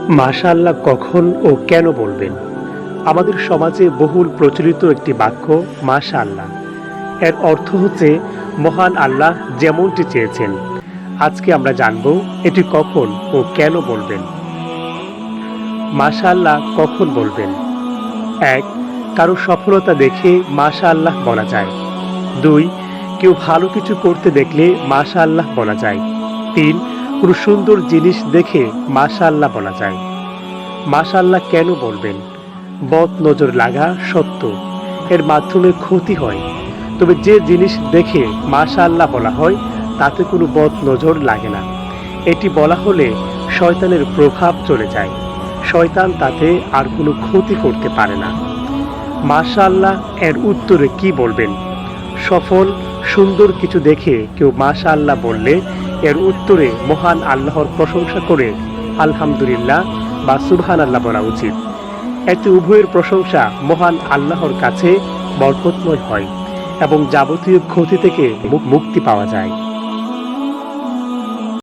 মাশাআল্লাহ কখন ও কেন বলবেন? আমাদের সমাজে বহুল প্রচলিত একটি বাক্য মাশাআল্লাহ। এর অর্থ হচ্ছে মহান আল্লাহ যেমনটি চেয়েছেন। আজকে আমরা জানব এটি কখন ও কেন বলবেন। মাশাআল্লাহ কখন বলবেন? ১. কারো সফলতা দেখে মাশাআল্লাহ বলা যায়। ২. কেউ ভালো কিছু করতে দেখলে মাশাআল্লাহ বলা যায়। ৩. কোনো সুন্দর জিনিস দেখে মাশাআল্লাহ বলা যায়। মাশাআল্লাহ কেন বলবেন? বদ নজর লাগা সত্য, এর মাধ্যমে ক্ষতি হয়। তবে যে জিনিস দেখে মাশাআল্লাহ বলা হয় তাতে কোনো বদ নজর লাগে না। এটি বলা হলে শয়তানের প্রভাব চলে যায়। শয়তান তাতে আর কোনো ক্ষতি করতে পারে না। মাশাআল্লাহ এর উত্তরে কি বলবেন? সফল সুন্দর কিছু দেখে কেউ মাশাআল্লাহ বললে এর উত্তরে মহান আল্লাহর প্রশংসা করে আলহামদুলিল্লাহ বা সুবহানাল্লাহ বলা উচিত। এতে উভয়ের প্রশংসা মহান আল্লাহর কাছে বরকতময় হয় এবং যাবতীয় ক্ষতি থেকে মুক্তি পাওয়া যায়।